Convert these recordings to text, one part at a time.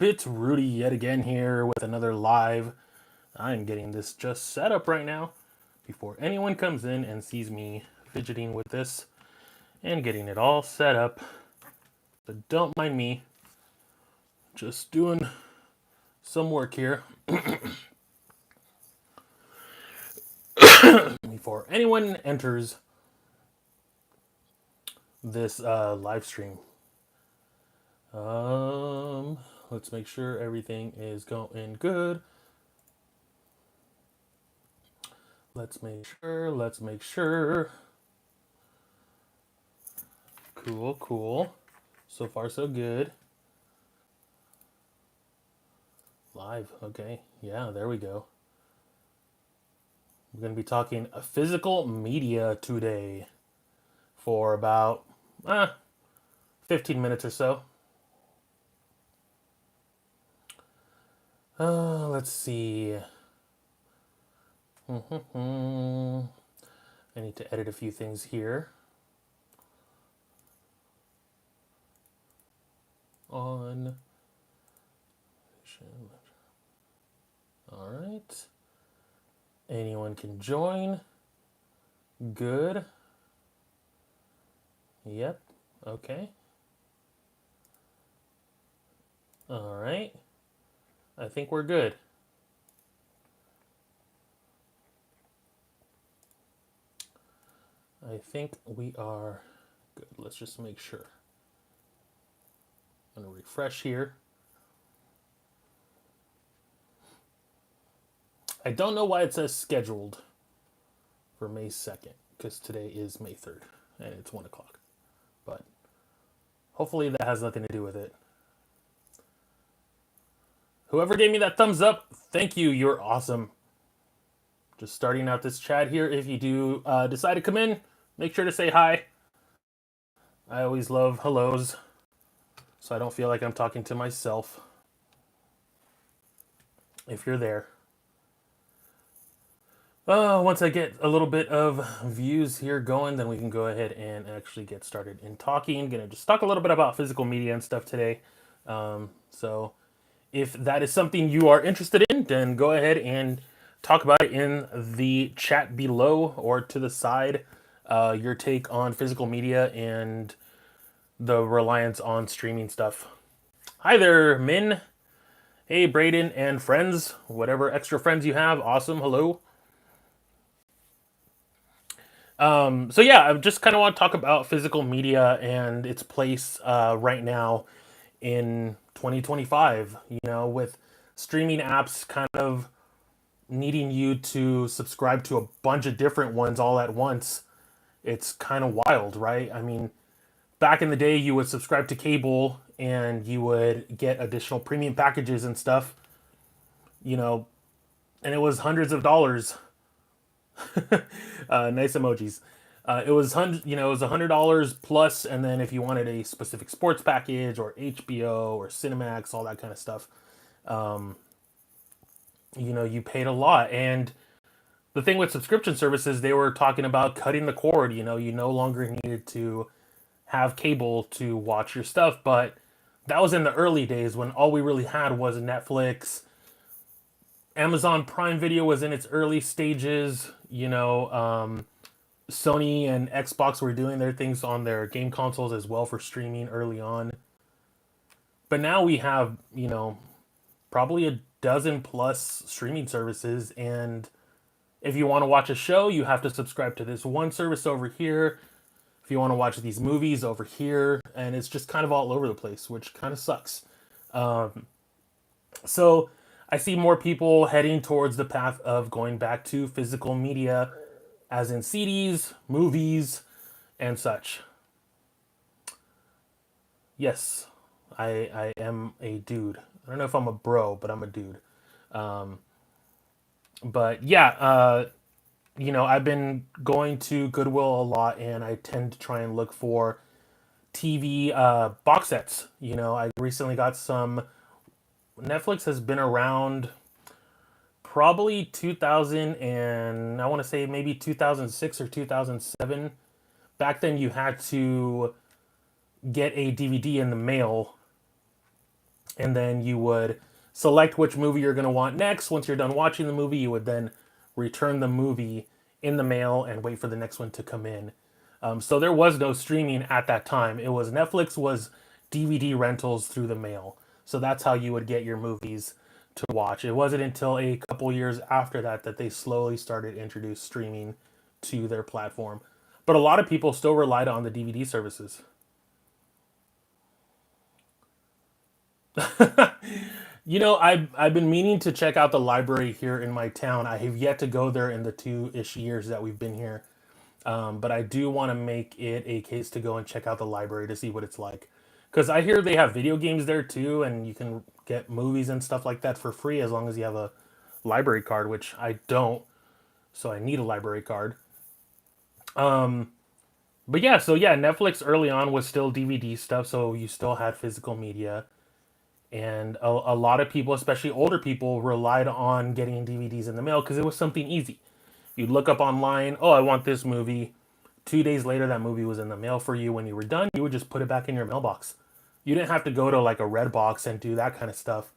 It's Rudy yet again here with another live. I'm getting this just set up right now before anyone comes in and sees me fidgeting with this and getting it all set up. But don't mind me, just doing some work here before anyone enters this live stream. Let's make sure everything is going good. Let's make sure. Cool. So far, so good. Live, okay. Yeah, there we go. We're going to be talking physical media today for about 15 minutes or so. Let's see. I need to edit a few things here. On. All right. Anyone can join. Good. Yep. Okay. All right. I think we're good. I think we are good. Let's just make sure. I'm going to refresh here. I don't know why it says scheduled for May 2nd, because today is May 3rd, and it's 1 o'clock. But hopefully that has nothing to do with it. Whoever gave me that thumbs up, thank you. You're awesome. Just starting out this chat here. If you do decide to come in, make sure to say hi. I always love hellos, so I don't feel like I'm talking to myself. If you're there. Once I get a little bit of views here going, then we can go ahead and actually get started in talking. I'm gonna just talk a little bit about physical media and stuff today. So if that is something you are interested in, then go ahead and talk about it in the chat below or to the side. Your take on physical media and the reliance on streaming stuff. Hi there, Min. Hey, Braden and friends. Whatever extra friends you have, awesome. Hello. So yeah, I just kind of want to talk about physical media and its place right now in 2025. You know, with streaming apps kind of needing you to subscribe to a bunch of different ones all at once, it's kind of wild, right? I mean, back in the day, you would subscribe to cable and you would get additional premium packages and stuff, you know, and it was hundreds of dollars. Nice emojis. It was it was $100 plus, and then if you wanted a specific sports package or HBO or Cinemax, all that kind of stuff, you paid a lot. And the thing with subscription services, they were talking about cutting the cord. You no longer needed to have cable to watch your stuff, but that was in the early days when all we really had was Netflix. Amazon Prime Video was in its early stages. Sony and Xbox were doing their things on their game consoles as well for streaming early on. But now we have, probably a dozen plus streaming services. And if you want to watch a show, you have to subscribe to this one service over here. If you want to watch these movies over here, and it's just kind of all over the place, which kind of sucks. So I see more people heading towards the path of going back to physical media, as in CDs, movies, and such. Yes, I am a dude. I don't know if I'm a bro, but I'm a dude. But yeah, I've been going to Goodwill a lot, and I tend to try and look for TV box sets. I recently got some. Netflix has been around probably 2000, and I want to say maybe 2006 or 2007. Back then, you had to get a DVD in the mail and then you would select which movie you're going to want next. Once you're done watching the movie, you would then return the movie in the mail and wait for the next one to come in. So there was no streaming at that time. It was Netflix was DVD rentals through the mail. So that's how you would get your movies to watch. It wasn't until a couple years after that that they slowly started introduce streaming to their platform. But a lot of people still relied on the DVD services. I've been meaning to check out the library here in my town. I have yet to go there in the 2-ish years that we've been here. But I do want to make it a case to go and check out the library to see what it's like. Because I hear they have video games there too, and you can get movies and stuff like that for free as long as you have a library card, which I don't. So I need a library card. But yeah, so yeah, Netflix early on was still DVD stuff, so you still had physical media. And a lot of people, especially older people, relied on getting DVDs in the mail because it was something easy. You'd look up online, oh, I want this movie. 2 days later, that movie was in the mail for you. When you were done, you would just put it back in your mailbox. You didn't have to go to like a red box and do that kind of stuff.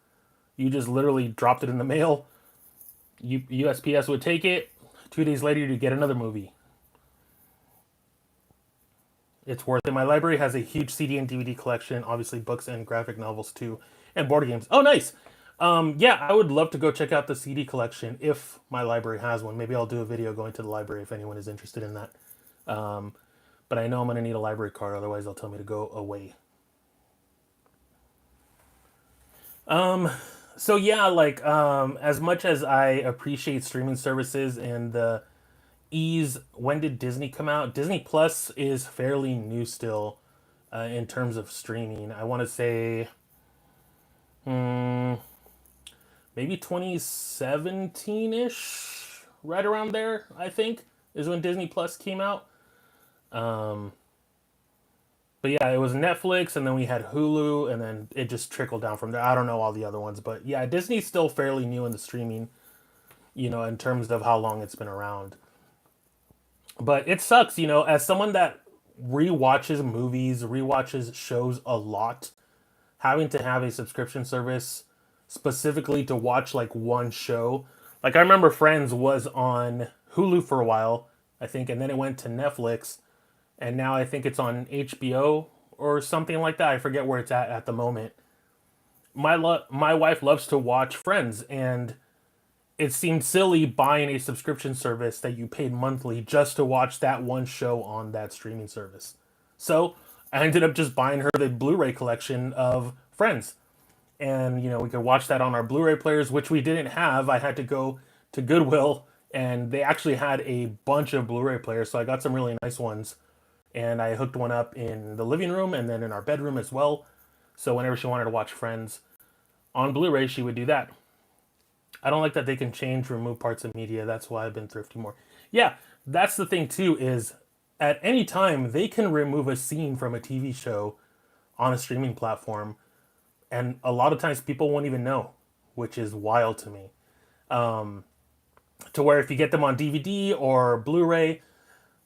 You just literally dropped it in the mail. USPS would take it. 2 days later, you get another movie. It's worth it. My library has a huge CD and DVD collection, obviously books and graphic novels too, and board games. Oh, nice. Yeah, I would love to go check out the CD collection if my library has one. Maybe I'll do a video going to the library if anyone is interested in that. Um, but I know I'm going to need a library card, otherwise they'll tell me to go away. So yeah, like as much as I appreciate streaming services and the ease, when did Disney come out? Disney Plus is fairly new still in terms of streaming. I want to say maybe 2017 ish, right around there, I think, is when Disney Plus came out. Um, but yeah, it was Netflix, and then we had Hulu, and then it just trickled down from there. I don't know all the other ones, but yeah, Disney's still fairly new in the streaming, in terms of how long it's been around. But it sucks, as someone that rewatches movies, rewatches shows a lot, having to have a subscription service specifically to watch like one show. Like I remember Friends was on Hulu for a while, I think, and then it went to Netflix, and now I think it's on HBO or something like that. I forget where it's at the moment. My wife loves to watch Friends, and it seemed silly buying a subscription service that you paid monthly just to watch that one show on that streaming service. So I ended up just buying her the Blu-ray collection of Friends, and we could watch that on our Blu-ray players, which we didn't have. I had to go to Goodwill, and they actually had a bunch of Blu-ray players, so I got some really nice ones, and I hooked one up in the living room and then in our bedroom as well. So whenever she wanted to watch Friends on Blu-ray, she would do that. I don't like that they can change, remove parts of media. That's why I've been thrifting more. Yeah, that's the thing too. Is at any time they can remove a scene from a TV show on a streaming platform, and a lot of times people won't even know, which is wild to me. To where if you get them on DVD or Blu-ray,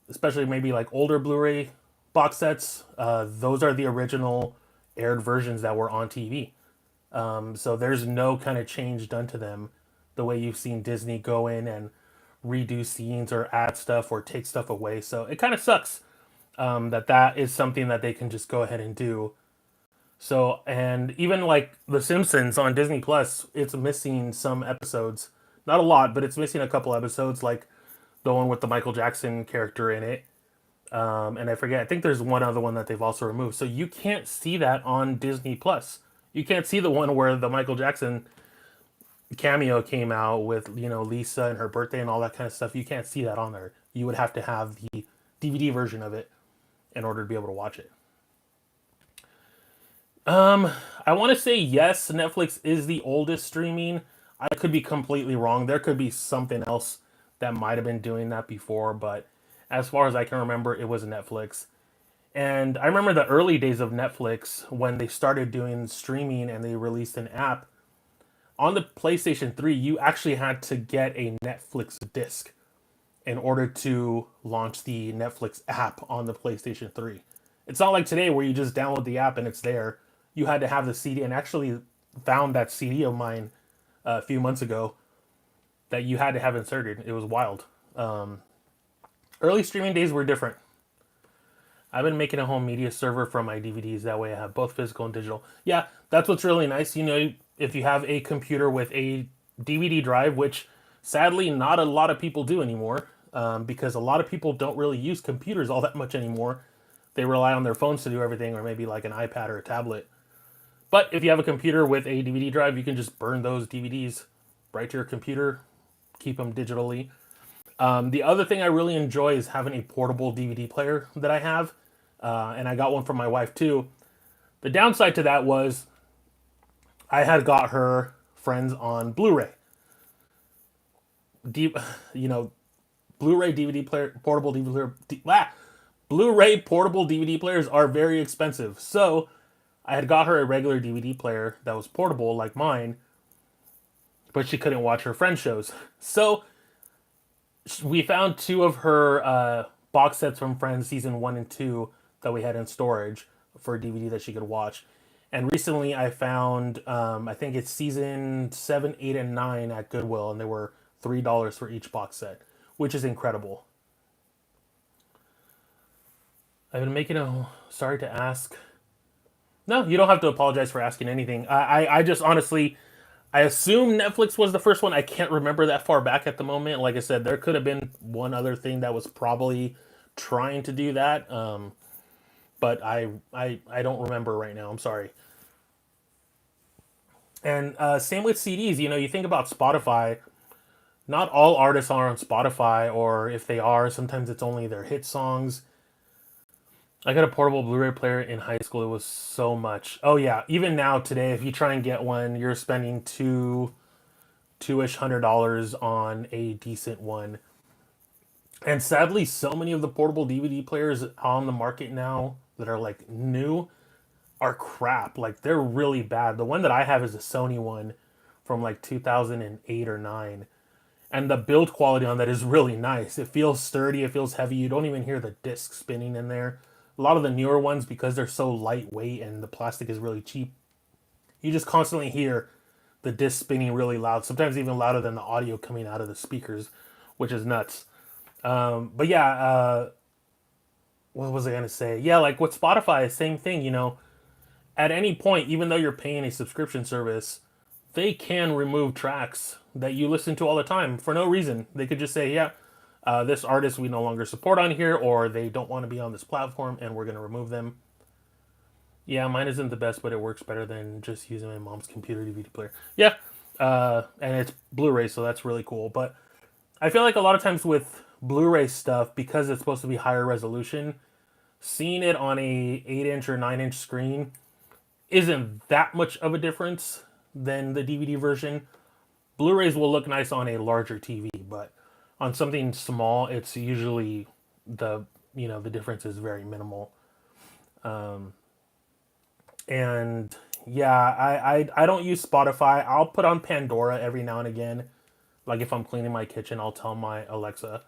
especially maybe like older Blu-ray box sets, those are the original aired versions that were on TV. So there's no kind of change done to them the way you've seen Disney go in and redo scenes or add stuff or take stuff away. So it kind of sucks that is something that they can just go ahead and do. So, and even like The Simpsons on Disney Plus, it's missing some episodes. Not a lot, but it's missing a couple episodes, like the one with the Michael Jackson character in it. And I forget, I think there's one other one that they've also removed. So you can't see that on Disney Plus. You can't see the one where the Michael Jackson cameo came out with, Lisa and her birthday and all that kind of stuff. You can't see that on there. You would have to have the DVD version of it in order to be able to watch it. I want to say yes, Netflix is the oldest streaming. I could be completely wrong. There could be something else that might have been doing that before, but as far as I can remember, it was Netflix. And I remember the early days of Netflix when they started doing streaming and they released an app. On the PlayStation 3, you actually had to get a Netflix disc in order to launch the Netflix app on the PlayStation 3. It's not like today where you just download the app and it's there. You had to have the CD, and actually found that CD of mine a few months ago that you had to have inserted. It was wild. Early streaming days were different. I've been making a home media server from my DVDs. That way I have both physical and digital. Yeah, that's what's really nice. You know, if you have a computer with a DVD drive, which sadly not a lot of people do anymore, because a lot of people don't really use computers all that much anymore. They rely on their phones to do everything, or maybe like an iPad or a tablet. But if you have a computer with a DVD drive, you can just burn those DVDs right to your computer, keep them digitally. The other thing I really enjoy is having a portable DVD player that I have, and I got one for my wife too. The downside to that was I had got her Friends on Blu-ray. D, you know, Blu-ray DVD player, portable DVD player, Blu-ray portable DVD players are very expensive. So I had got her a regular DVD player that was portable like mine, but she couldn't watch her Friends shows. So we found two of her box sets from Friends season 1 and 2 that we had in storage for a DVD that she could watch. And recently I found, I think it's season 7, 8, and 9 at Goodwill, and they were $3 for each box set, which is incredible. I've been making a. Sorry to ask. No, you don't have to apologize for asking anything. I just honestly, I assume Netflix was the first one. I can't remember that far back at the moment. Like I said, there could have been one other thing that was probably trying to do that. But I don't remember right now. I'm sorry. And same with CDs. You know, you think about Spotify. Not all artists are on Spotify, or if they are, sometimes it's only their hit songs. I got a portable Blu-ray player in high school. It was so much. Oh yeah, even now today, if you try and get one, you're spending two-ish $100 on a decent one. And sadly, so many of the portable DVD players on the market now that are like new are crap. Like they're really bad. The one that I have is a Sony one from like 2008 or 9. And the build quality on that is really nice. It feels sturdy, it feels heavy. You don't even hear the disc spinning in there. A lot of the newer ones, because they're so lightweight and the plastic is really cheap, you just constantly hear the disc spinning really loud, sometimes even louder than the audio coming out of the speakers, which is nuts. But yeah, what was I gonna say? Yeah, like with Spotify, same thing. You know, at any point, even though you're paying a subscription service, they can remove tracks that you listen to all the time for no reason. They could just say, yeah, this artist we no longer support on here, or they don't want to be on this platform, and we're gonna remove them. Yeah, mine isn't the best, but it works better than just using my mom's computer DVD player. Yeah, and it's Blu-ray, so that's really cool. But I feel like a lot of times with Blu-ray stuff, because it's supposed to be higher resolution, seeing it on a 8-inch or 9-inch screen isn't that much of a difference than the DVD version. Blu-rays will look nice on a larger TV, but on something small, it's usually the the difference is very minimal. And yeah, I don't use Spotify. I'll put on Pandora every now and again. Like if I'm cleaning my kitchen, I'll tell my Alexa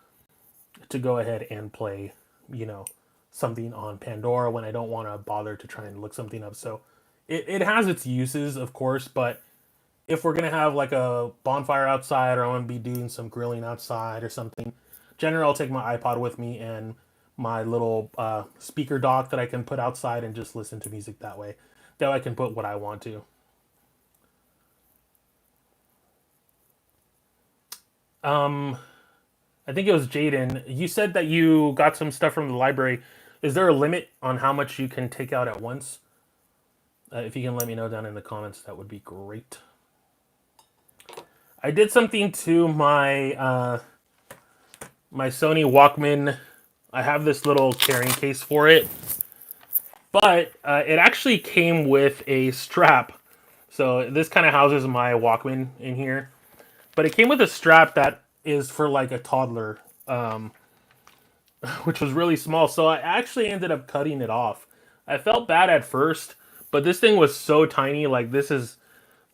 to go ahead and play, you know, something on Pandora when I don't want to bother to try and look something up. So it has its uses, of course, but if we're gonna have like a bonfire outside, or I want to be doing some grilling outside or something, generally I'll take my iPod with me and my little speaker dock that I can put outside and just listen to music that way. That way I can put what I want to. Um, I think it was Jaden. You said that you got some stuff from the library. Is there a limit on how much you can take out at once? If you can let me know down in the comments, that would be great. I did something to my Sony Walkman. I have this little carrying case for it, but it actually came with a strap. So this kind of houses my Walkman in here, but it came with a strap that is for like a toddler, which was really small. So I actually ended up cutting it off. I felt bad at first, but this thing was so tiny. Like this is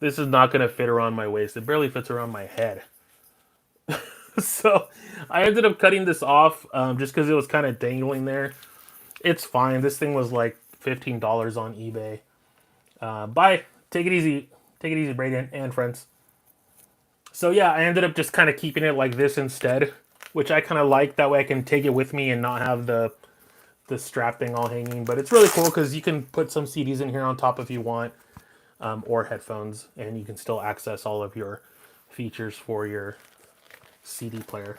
not gonna fit around my waist. It barely fits around my head. So I ended up cutting this off just because it was kind of dangling there. It's fine. This thing was like $15 on eBay. Bye. Take it easy. Take it easy, Braden and friends. So yeah, I ended up just kind of keeping it like this instead, which I kind of like. That way I can take it with me and not have the strap thing all hanging. But it's really cool because you can put some CDs in here on top if you want, or headphones, and you can still access all of your features for your CD player.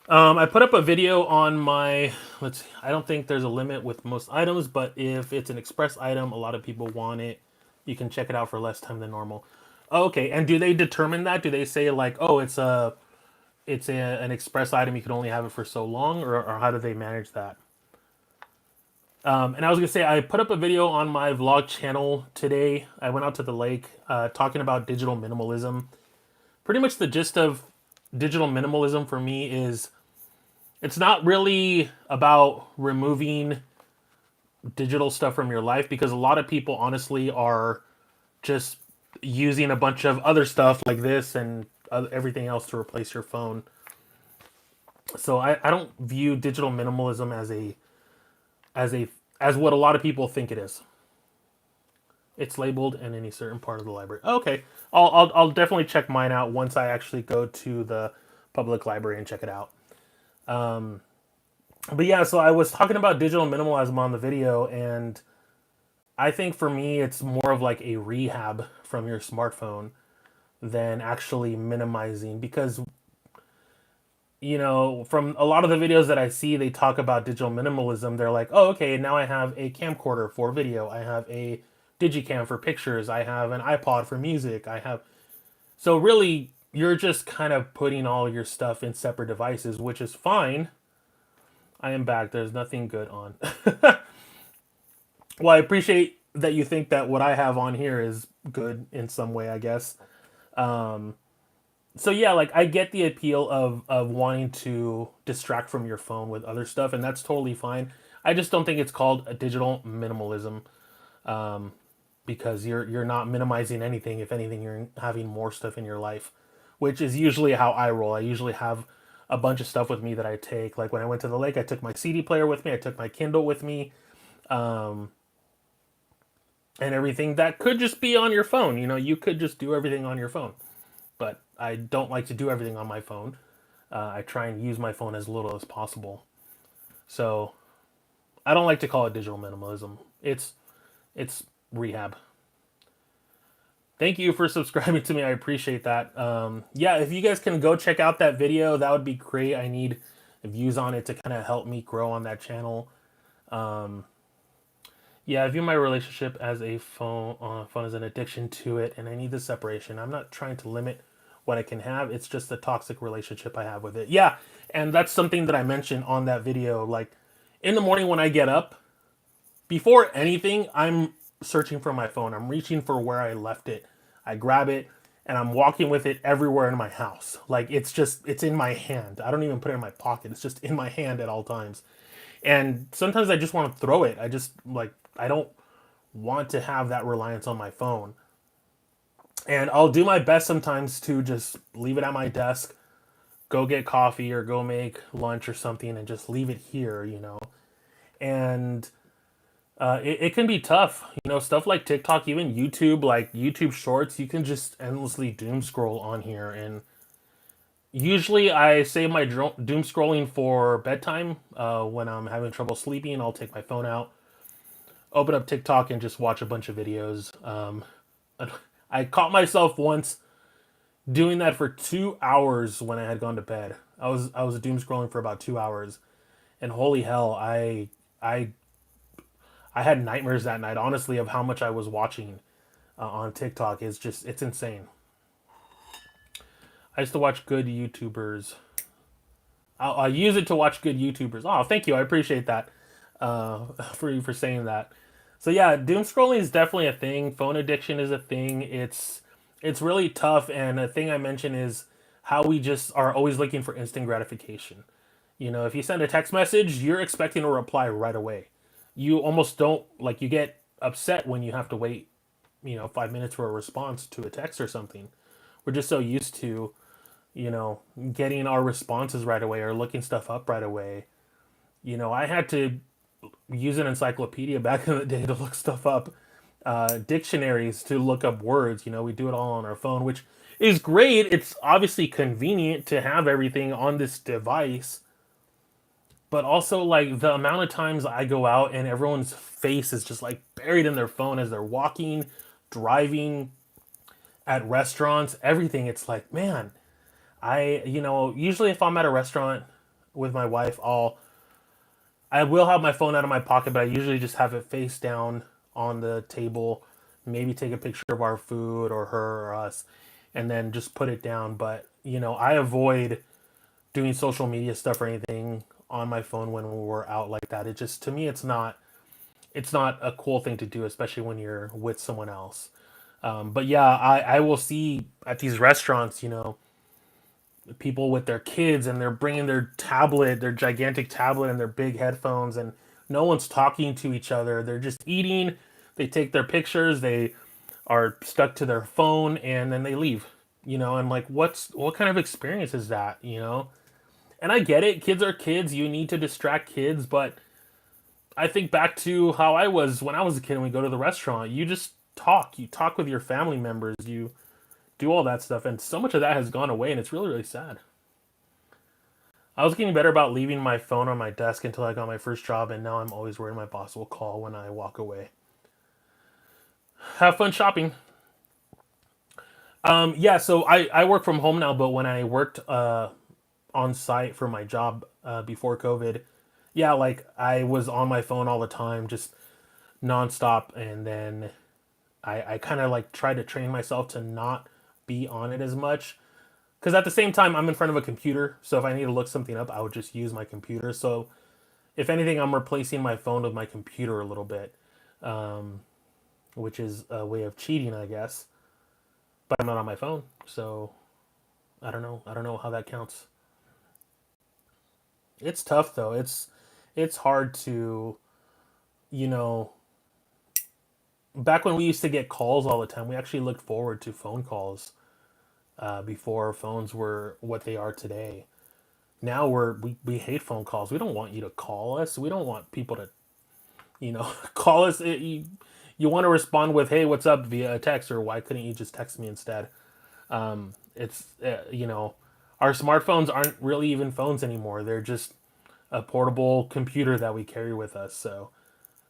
I put up a video on my, let's see, I don't think there's a limit with most items, but if it's an express item, a lot of people want it. You can check it out for less time than normal. Okay, and do they determine that? Do they say like, oh, an express item, you can only have it for so long, or how do they manage that? And I was gonna say, I put up a video on my vlog channel today. I went out to the lake, talking about digital minimalism. Pretty much the gist of digital minimalism for me is it's not really about removing digital stuff from your life, because a lot of people honestly are just using a bunch of other stuff like this and everything else to replace your phone. So I don't view digital minimalism as what a lot of people think it is. It's labeled in any certain part of the library. Okay, I'll definitely check mine out once I actually go to the public library and check it out. But yeah, so I was talking about digital minimalism on the video, and I think for me it's more of like a rehab from your smartphone than actually minimizing, because from a lot of the videos that I see, they talk about digital minimalism. They're like, oh, okay, now I have a camcorder for video. I have a Digicam for pictures. I have an iPod for music. So really, you're just kind of putting all your stuff in separate devices, which is fine. I am back. There's nothing good on. Well, I appreciate that you think that what I have on here is good in some way, I guess. So yeah, like I get the appeal of wanting to distract from your phone with other stuff, and that's totally fine. I just don't think it's called a digital minimalism, because you're not minimizing anything. If anything, you're having more stuff in your life, which is usually how I roll. I usually have a bunch of stuff with me that I take. Like when I went to the lake, I took my CD player with me. I took my Kindle with me, and everything that could just be on your phone. You could just do everything on your phone, but I don't like to do everything on my phone. I try and use my phone as little as possible. So I don't like to call it digital minimalism. It's rehab. Thank you for subscribing to me. I appreciate that. Yeah, if you guys can go check out that video, that would be great. I need views on it to kind of help me grow on that channel. Yeah, I view my relationship as a phone as an addiction to it, and I need the separation. I'm not trying to limit what I can have. It's just the toxic relationship I have with it. Yeah, and that's something that I mentioned on that video. Like, in the morning when I get up, before anything, I'm searching for my phone. I'm reaching for where I left it. I grab it, and I'm walking with it everywhere in my house. Like, it's in my hand. I don't even put it in my pocket. It's just in my hand at all times. And sometimes I just want to throw it. I don't want to have that reliance on my phone. And I'll do my best sometimes to just leave it at my desk, go get coffee or go make lunch or something, and just leave it here. And it can be tough. Stuff like TikTok, even YouTube, like YouTube Shorts, you can just endlessly doom scroll on here. And usually I save my doom scrolling for bedtime. When I'm having trouble sleeping, I'll take my phone out, open up TikTok, and just watch a bunch of videos. I caught myself once doing that for 2 hours when I had gone to bed. I was doom scrolling for about 2 hours, and holy hell, I had nightmares that night. Honestly, of how much I was watching on TikTok. It's insane. I used to watch good YouTubers. I'll use it to watch good YouTubers. Oh, thank you. I appreciate that. For you for saying that. So yeah, doom scrolling is definitely a thing. Phone addiction is a thing. It's really tough. And a thing I mentioned is how we just are always looking for instant gratification. If you send a text message, you're expecting a reply right away. You almost don't, like, you get upset when you have to wait, 5 minutes for a response to a text or something. We're just so used to, getting our responses right away or looking stuff up right away. I had to use an encyclopedia back in the day to look stuff up. dictionaries to look up words. We do it all on our phone, which is great. It's obviously convenient to have everything on this device, but also like the amount of times I go out and everyone's face is just like buried in their phone as they're walking, driving, at restaurants, everything. It's like, man, usually if I'm at a restaurant with my wife, I will have my phone out of my pocket, but I usually just have it face down on the table, maybe take a picture of our food or her or us, and then just put it down. But, I avoid doing social media stuff or anything on my phone when we're out like that. It just, to me, it's not a cool thing to do, especially when you're with someone else. But yeah, I will see at these restaurants, people with their kids and they're bringing their tablet, their gigantic tablet and their big headphones, and no one's talking to each other. They're just eating. They take their pictures. They are stuck to their phone and then they leave. And like, what kind of experience is that? And I get it. Kids are kids. You need to distract kids, but I think back to how I was when I was a kid and we go to the restaurant. You just talk. You talk with your family members. You do all that stuff, and so much of that has gone away, and it's really, really sad. I was getting better about leaving my phone on my desk until I got my first job, and now I'm always worried my boss will call when I walk away. Have fun shopping. Yeah, so I work from home now, but when I worked on site for my job before COVID, yeah, like I was on my phone all the time, just nonstop, and then I kind of like tried to train myself to not be on it as much. Because at the same time, I'm in front of a computer, so if I need to look something up, I would just use my computer. So if anything, I'm replacing my phone with my computer a little bit, um, which is a way of cheating, I guess. But I'm not on my phone, so I don't know. I don't know how that counts. It's tough though. It's hard to, you know, back when we used to get calls all the time, we actually looked forward to phone calls before phones were what they are today. Now we hate phone calls. We don't want you to call us. We don't want people to, call us. You want to respond with, "Hey, what's up?" via a text, or why couldn't you just text me instead? It's our smartphones aren't really even phones anymore. They're just a portable computer that we carry with us. So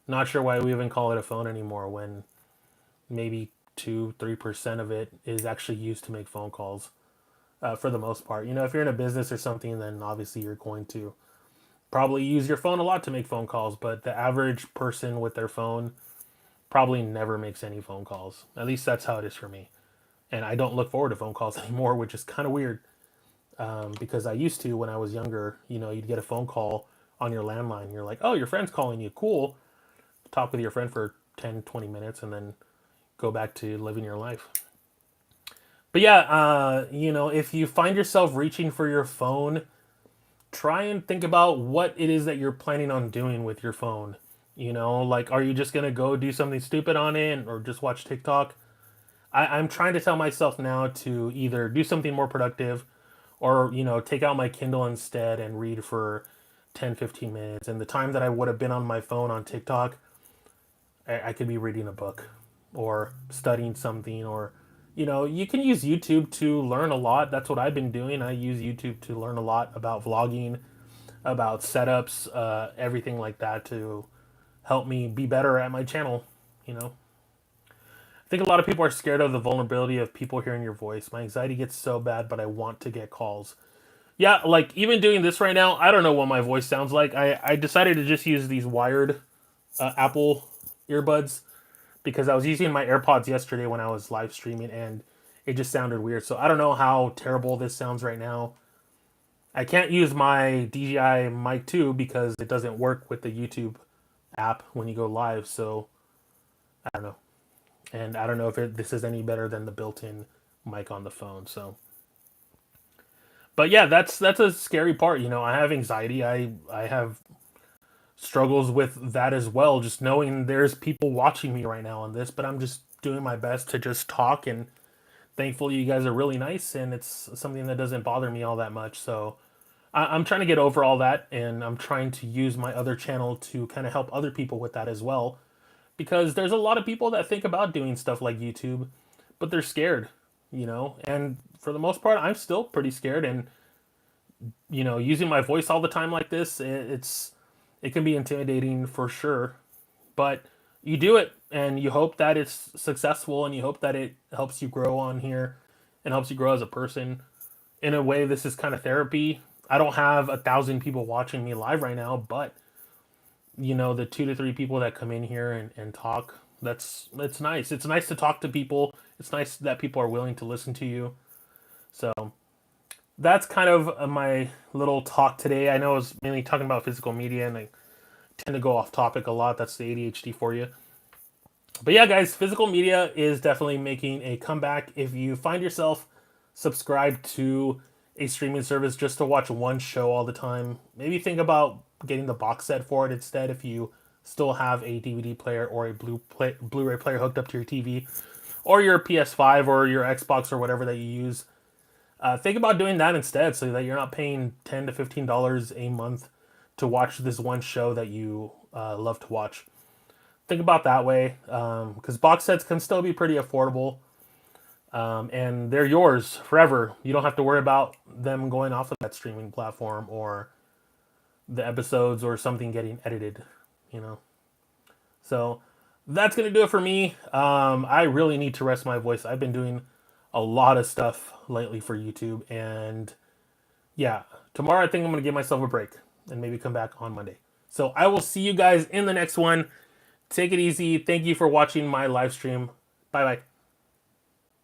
not sure why we even call it a phone anymore when maybe 2-3% of it is actually used to make phone calls. For the most part, if you're in a business or something, then obviously you're going to probably use your phone a lot to make phone calls. But the average person with their phone probably never makes any phone calls. At least that's how it is for me. And I don't look forward to phone calls anymore, which is kind of weird because I used to when I was younger. You'd get a phone call on your landline. You're like, oh, your friend's calling you. Cool. Talk with your friend for 10, 20 minutes and then go back to living your life. But yeah, if you find yourself reaching for your phone, try and think about what it is that you're planning on doing with your phone. Like, are you just going to go do something stupid on it or just watch TikTok? I'm trying to tell myself now to either do something more productive or, take out my Kindle instead and read for 10, 15 minutes. And the time that I would have been on my phone on TikTok, I could be reading a book or studying something or, you can use YouTube to learn a lot. That's what I've been doing. I use YouTube to learn a lot about vlogging, about setups, everything like that to help me be better at my channel. I think a lot of people are scared of the vulnerability of people hearing your voice. My anxiety gets so bad, but I want to get calls. Yeah, like even doing this right now, I don't know what my voice sounds like. I decided to just use these wired Apple earbuds because I was using my AirPods yesterday when I was live streaming and it just sounded weird. So I don't know how terrible this sounds right now. I can't use my DJI Mic 2 because it doesn't work with the YouTube app when you go live. So I don't know. And I don't know if this is any better than the built-in mic on the phone. So, but yeah, that's a scary part. I have anxiety. I have struggles with that as well. Just knowing there's people watching me right now on this, but I'm just doing my best to just talk. And thankfully, you guys are really nice, and it's something that doesn't bother me all that much. So I'm trying to get over all that, and I'm trying to use my other channel to kind of help other people with that as well because there's a lot of people that think about doing stuff like YouTube, but they're scared, you know. And for the most part, I'm still pretty scared, and using my voice all the time like this, it can be intimidating for sure. But you do it, and you hope that it's successful, and you hope that it helps you grow on here, and helps you grow as a person. In a way, this is kind of therapy. I don't have 1,000 people watching me live right now, but the 2 to 3 people that come in here and talk, that's nice. It's nice to talk to people. It's nice that people are willing to listen to you. So that's kind of my little talk today. I know I was mainly talking about physical media, and I tend to go off topic a lot. That's the ADHD for you. But yeah, guys, physical media is definitely making a comeback. If you find yourself subscribed to a streaming service just to watch one show all the time, maybe think about getting the box set for it instead if you still have a DVD player or a Blu-ray player hooked up to your TV or your PS5 or your Xbox or whatever that you use. Think about doing that instead so that you're not paying $10 to $15 a month to watch this one show that you love to watch. Think about that way, because box sets can still be pretty affordable, and they're yours forever. You don't have to worry about them going off of that streaming platform or the episodes or something getting edited, you know. So that's gonna do it for me. I really need to rest my voice. I've been doing a lot of stuff lately for YouTube, and yeah, tomorrow I think I'm gonna give myself a break and maybe come back on Monday. So I will see you guys in the next one. Take it easy. Thank you for watching my live stream. Bye bye.